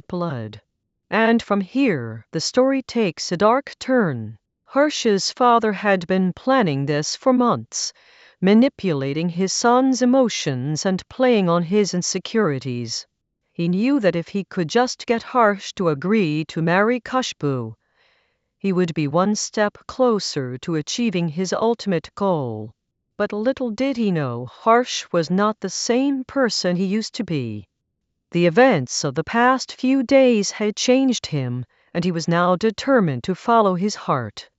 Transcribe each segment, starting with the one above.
blood. And from here, the story takes a dark turn. Harsh's father had been planning this for months, manipulating his son's emotions and playing on his insecurities. He knew that if he could just get Harsh to agree to marry Khushbu, he would be one step closer to achieving his ultimate goal. But little did he know, Harsh was not the same person he used to be. The events of the past few days had changed him, and he was now determined to follow his heart.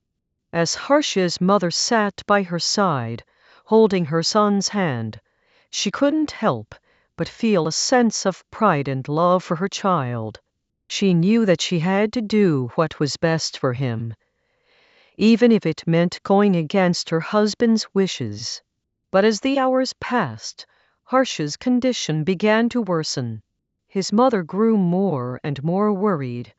As Harsh's mother sat by her side, holding her son's hand, she couldn't help but feel a sense of pride and love for her child. She knew that she had to do what was best for him, even if it meant going against her husband's wishes. But as the hours passed, Harsh's condition began to worsen. His mother grew more and more worried,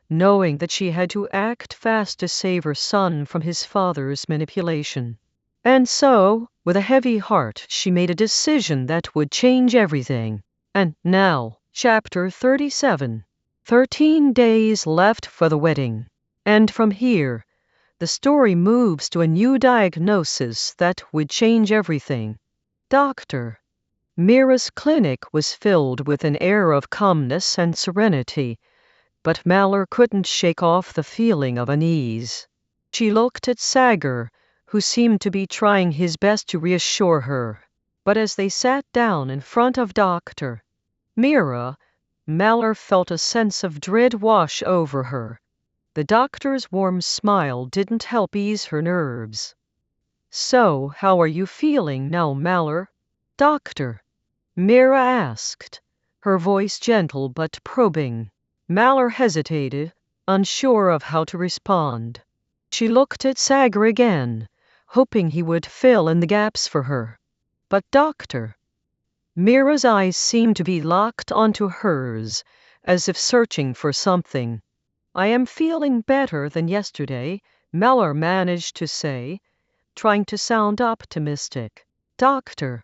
knowing that she had to act fast to save her son from his father's manipulation. And so, with a heavy heart, she made a decision that would change everything. And now, chapter 37. 13 days left for the wedding. And from here, the story moves to a new diagnosis that would change everything. Doctor. Mira's clinic was filled with an air of calmness and serenity, but Mallory couldn't shake off the feeling of unease. She looked at Sagar, who seemed to be trying his best to reassure her. But as they sat down in front of Dr. Mira, Mallory felt a sense of dread wash over her. The doctor's warm smile didn't help ease her nerves. "So, how are you feeling now, Mallory?" Dr. Mira asked, her voice gentle but probing. Mallory hesitated, unsure of how to respond. She looked at Sagar again, hoping he would fill in the gaps for her. But Dr. Mira's eyes seemed to be locked onto hers, as if searching for something. "I am feeling better than yesterday," Mallory managed to say, trying to sound optimistic. Dr.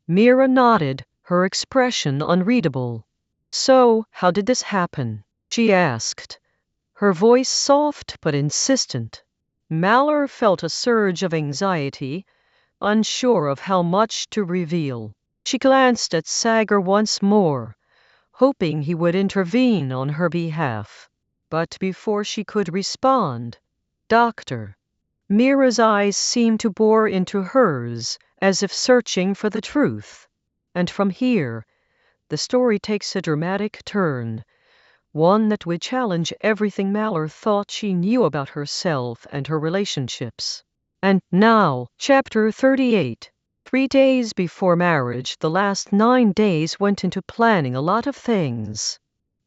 Mira nodded, her expression unreadable. "So, how did this happen?" she asked, her voice soft but insistent. Mallory felt a surge of anxiety, unsure of how much to reveal. She glanced at Sagar once more, hoping he would intervene on her behalf. But before she could respond, Dr. Mira's eyes seemed to bore into hers, as if searching for the truth. And from here, the story takes a dramatic turn, one that would challenge everything Mallory thought she knew about herself and her relationships. And now, chapter 38. 3 days before marriage, the last 9 days went into planning a lot of things.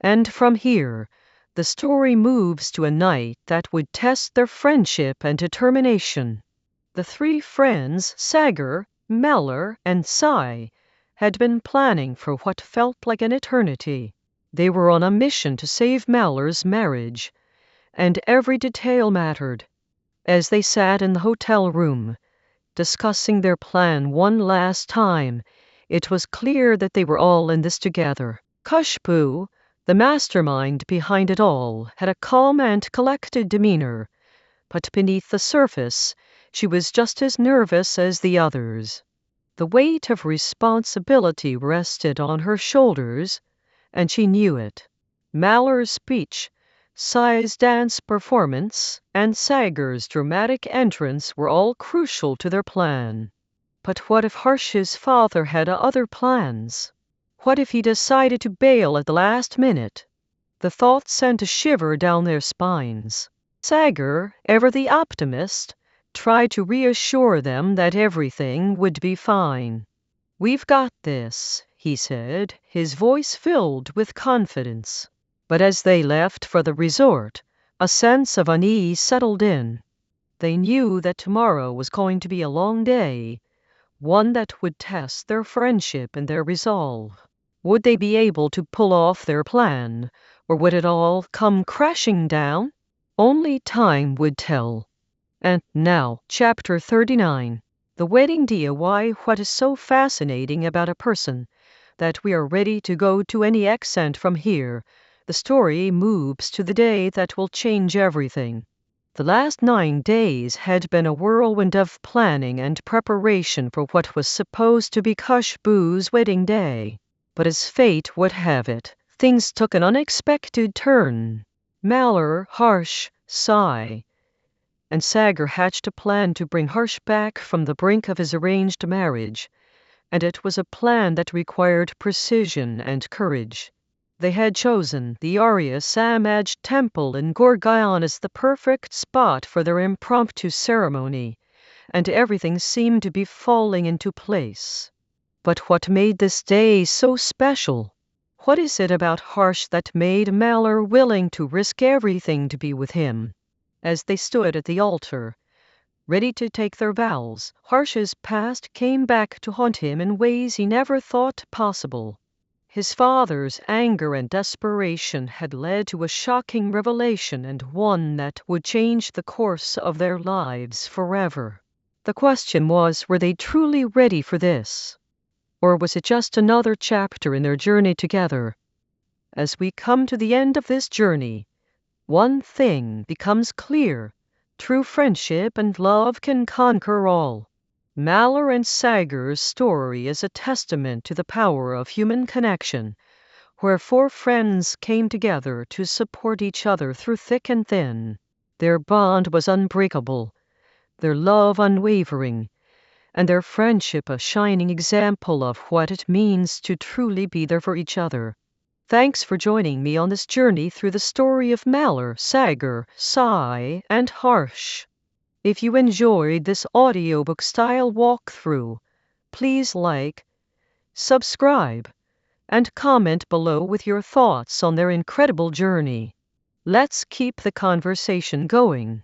And from here, the story moves to a night that would test their friendship and determination. The 3 friends, Sagar, Mallory, and Sai, had been planning for what felt like an eternity. They were on a mission to save Mallory's marriage, and every detail mattered. As they sat in the hotel room, discussing their plan one last time, it was clear that they were all in this together. Khushbu, the mastermind behind it all, had a calm and collected demeanor, but beneath the surface, she was just as nervous as the others. The weight of responsibility rested on her shoulders, and she knew it. Mallory's speech, Sai's dance performance, and Sagar's dramatic entrance were all crucial to their plan. But what if Harsh's father had other plans? What if he decided to bail at the last minute? The thought sent a shiver down their spines. Sagar, ever the optimist, tried to reassure them that everything would be fine. "We've got this," he said, his voice filled with confidence. But as they left for the resort, a sense of unease settled in. They knew that tomorrow was going to be a long day, one that would test their friendship and their resolve. Would they be able to pull off their plan, or would it all come crashing down? Only time would tell. And now, chapter 39. The wedding day. Why, what is so fascinating about a person that we are ready to go to any extent from here, the story moves to the day that will change everything. The last 9 days had been a whirlwind of planning and preparation for what was supposed to be Kushbu's wedding day. But as fate would have it, things took an unexpected turn. Malor, Harsh, Sai, and Sagar hatched a plan to bring Harsh back from the brink of his arranged marriage, and it was a plan that required precision and courage. They had chosen the Arya Samaj temple in Gorgaon as the perfect spot for their impromptu ceremony, and everything seemed to be falling into place. But what made this day so special? What is it about Harsh that made Malor willing to risk everything to be with him? As they stood at the altar, ready to take their vows, Harsh's past came back to haunt him in ways he never thought possible. His father's anger and desperation had led to a shocking revelation, and one that would change the course of their lives forever. The question was, were they truly ready for this? Or was it just another chapter in their journey together? As we come to the end of this journey, one thing becomes clear: true friendship and love can conquer all. Malor and Sagar's story is a testament to the power of human connection, where 4 friends came together to support each other through thick and thin. Their bond was unbreakable, their love unwavering, and their friendship a shining example of what it means to truly be there for each other. Thanks for joining me on this journey through the story of Malor, Sagar, Sai, and Harsh. If you enjoyed this audiobook-style walkthrough, please like, subscribe, and comment below with your thoughts on their incredible journey. Let's keep the conversation going.